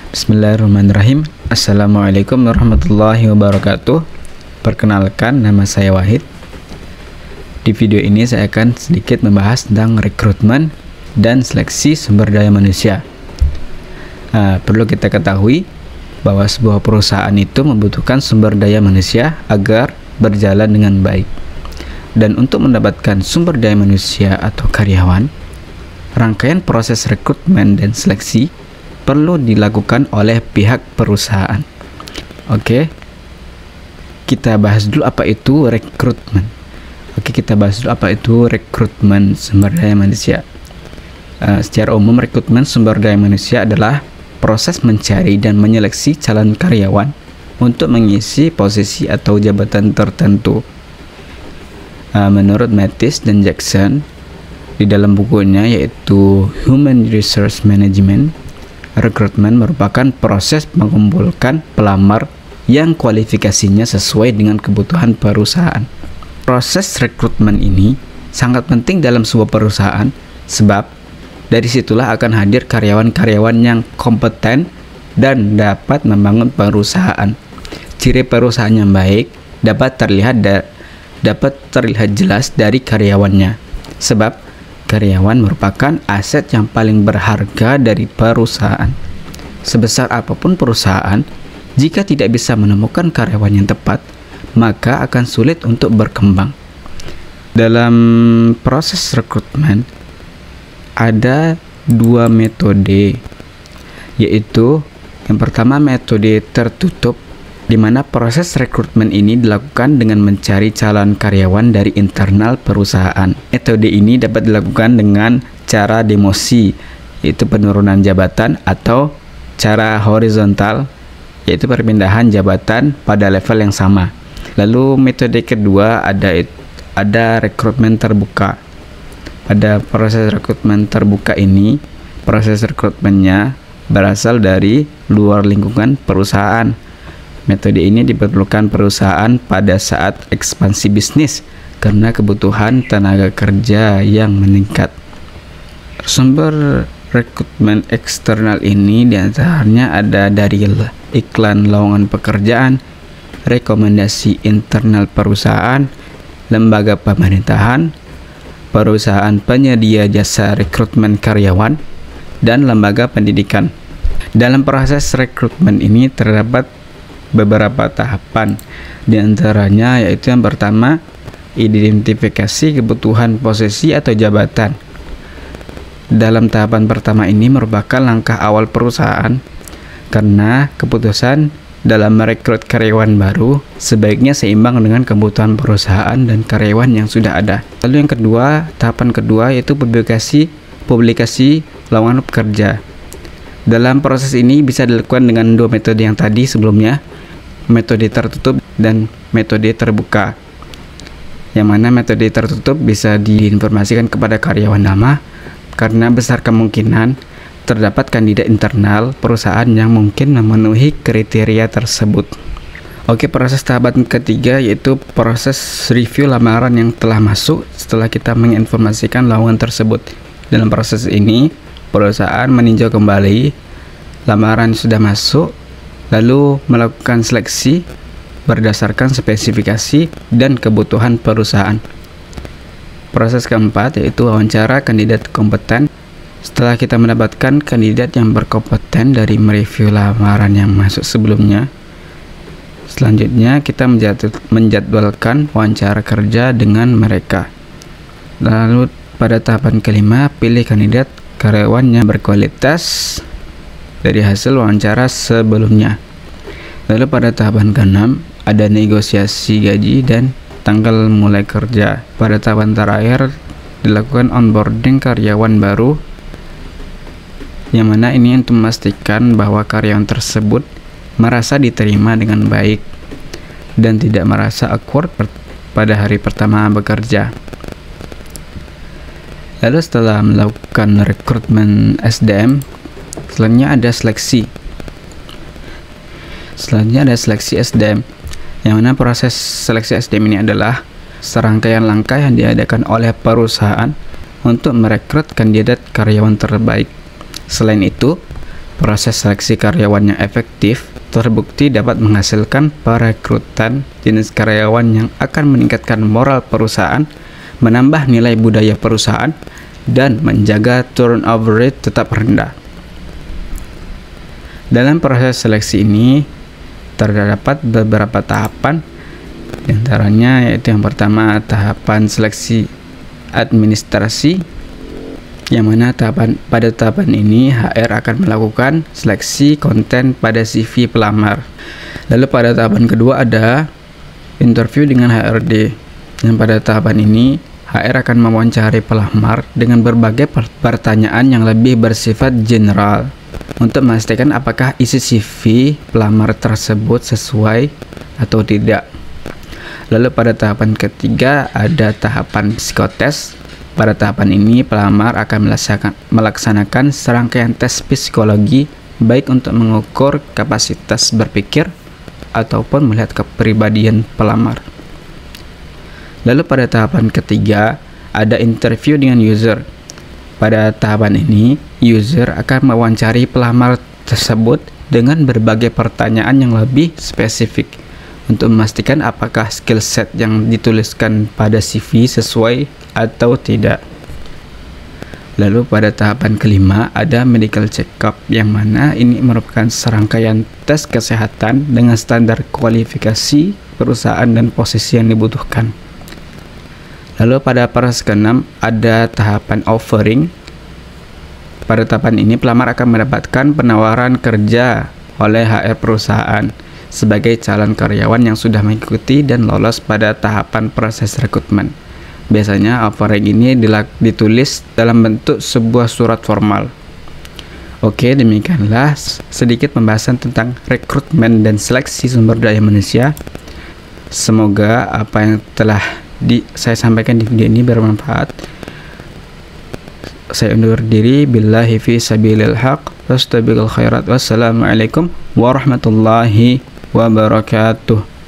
Bismillahirrahmanirrahim. Assalamualaikum warahmatullahi wabarakatuh. Perkenalkan, nama saya Wahid. Di video ini saya akan sedikit membahas tentang rekrutmen dan seleksi sumber daya manusia. Perlu kita ketahui bahwa sebuah perusahaan itu membutuhkan sumber daya manusia agar berjalan dengan baik. Dan untuk mendapatkan sumber daya manusia atau karyawan, rangkaian proses rekrutmen dan seleksi perlu dilakukan oleh pihak perusahaan. Oke, kita bahas dulu apa itu rekrutmen. Sumber daya manusia. Secara umum, rekrutmen sumber daya manusia adalah proses mencari dan menyeleksi calon karyawan untuk mengisi posisi atau jabatan tertentu. Menurut Mattis dan Jackson di dalam bukunya yaitu Human Resource Management, rekrutmen merupakan proses mengumpulkan pelamar yang kualifikasinya sesuai dengan kebutuhan perusahaan. Proses rekrutmen ini sangat penting dalam sebuah perusahaan sebab dari situlah akan hadir karyawan-karyawan yang kompeten dan dapat membangun perusahaan. Ciri perusahaan yang baik dapat terlihat jelas dari karyawannya, sebab karyawan merupakan aset yang paling berharga dari perusahaan. Sebesar apapun perusahaan, jika tidak bisa menemukan karyawan yang tepat, maka akan sulit untuk berkembang. Dalam proses rekrutmen, ada dua metode, yaitu yang pertama metode tertutup, di mana proses rekrutmen ini dilakukan dengan mencari calon karyawan dari internal perusahaan. Metode ini dapat dilakukan dengan cara demosi, yaitu penurunan jabatan, atau cara horizontal, yaitu perpindahan jabatan pada level yang sama. Lalu metode kedua ada rekrutmen terbuka. Pada proses rekrutmen terbuka ini, proses rekrutmennya berasal dari luar lingkungan perusahaan. Metode ini diperlukan perusahaan pada saat ekspansi bisnis karena kebutuhan tenaga kerja yang meningkat. Sumber rekrutmen eksternal ini diantaranya ada dari iklan lowongan pekerjaan, rekomendasi internal perusahaan, lembaga pemerintahan, perusahaan penyedia jasa rekrutmen karyawan, dan lembaga pendidikan. Dalam proses rekrutmen ini terdapat beberapa tahapan, diantaranya yaitu yang pertama, identifikasi kebutuhan posisi atau jabatan. Dalam tahapan pertama ini merupakan langkah awal perusahaan karena keputusan dalam merekrut karyawan baru sebaiknya seimbang dengan kebutuhan perusahaan dan karyawan yang sudah ada. Lalu yang kedua, tahapan kedua yaitu publikasi lowongan pekerja. Dalam proses ini bisa dilakukan dengan dua metode yang tadi sebelumnya, metode tertutup dan metode terbuka. Yang mana metode tertutup bisa diinformasikan kepada karyawan lama karena besar kemungkinan terdapat kandidat internal perusahaan yang mungkin memenuhi kriteria tersebut. Oke, proses tahapan ketiga yaitu proses review lamaran yang telah masuk setelah kita menginformasikan lowongan tersebut. Dalam proses ini, perusahaan meninjau kembali lamaran yang sudah masuk, lalu melakukan seleksi berdasarkan spesifikasi dan kebutuhan perusahaan. Proses keempat yaitu wawancara kandidat kompeten. Setelah kita mendapatkan kandidat yang berkompeten dari mereview lamaran yang masuk sebelumnya, selanjutnya kita menjadwalkan wawancara kerja dengan mereka. Lalu pada tahapan kelima, pilih kandidat karyawan yang berkualitas dari hasil wawancara sebelumnya. Lalu pada tahapan ke-6 ada negosiasi gaji dan tanggal mulai kerja. Pada tahapan terakhir dilakukan onboarding karyawan baru, yang mana ini untuk memastikan bahwa karyawan tersebut merasa diterima dengan baik dan tidak merasa awkward pada hari pertama bekerja. Lalu setelah melakukan rekrutmen SDM, selanjutnya ada seleksi SDM, yang mana proses seleksi SDM ini adalah serangkaian langkah yang diadakan oleh perusahaan untuk merekrut kandidat karyawan terbaik. Selain itu, Proses seleksi karyawan yang efektif terbukti dapat menghasilkan perekrutan jenis karyawan yang akan meningkatkan moral perusahaan, menambah nilai budaya perusahaan, dan menjaga turnover rate tetap rendah. Dalam proses seleksi ini terdapat beberapa tahapan, di antaranya yaitu yang pertama tahapan seleksi administrasi, yang mana pada tahapan ini HR akan melakukan seleksi konten pada CV pelamar. Lalu pada tahapan kedua ada interview dengan HRD, yang pada tahapan ini HR akan mewawancari pelamar dengan berbagai pertanyaan yang lebih bersifat general untuk memastikan apakah isi CV pelamar tersebut sesuai atau tidak. Lalu pada tahapan ketiga ada tahapan psikotes. Pada tahapan ini pelamar akan melaksanakan serangkaian tes psikologi, baik untuk mengukur kapasitas berpikir ataupun melihat kepribadian pelamar. Lalu pada tahapan ketiga ada interview dengan user. Pada tahapan ini user akan mewawancari pelamar tersebut dengan berbagai pertanyaan yang lebih spesifik untuk memastikan apakah skill set yang dituliskan pada CV sesuai atau tidak. Lalu pada tahapan kelima ada medical check-up, yang mana ini merupakan serangkaian tes kesehatan dengan standar kualifikasi perusahaan dan posisi yang dibutuhkan. Lalu pada proses keenam ada tahapan offering. Pada tahapan ini pelamar akan mendapatkan penawaran kerja oleh HR perusahaan sebagai calon karyawan yang sudah mengikuti dan lolos pada tahapan proses rekrutmen. Biasanya offering ini ditulis dalam bentuk sebuah surat formal. Oke, demikianlah sedikit pembahasan tentang rekrutmen dan seleksi sumber daya manusia. Semoga apa yang telah saya sampaikan di video ini bermanfaat. Saya undur diri. Billahi fi sabilil haq. Wastabiqul khairat. Wassalamualaikum warahmatullahi wabarakatuh.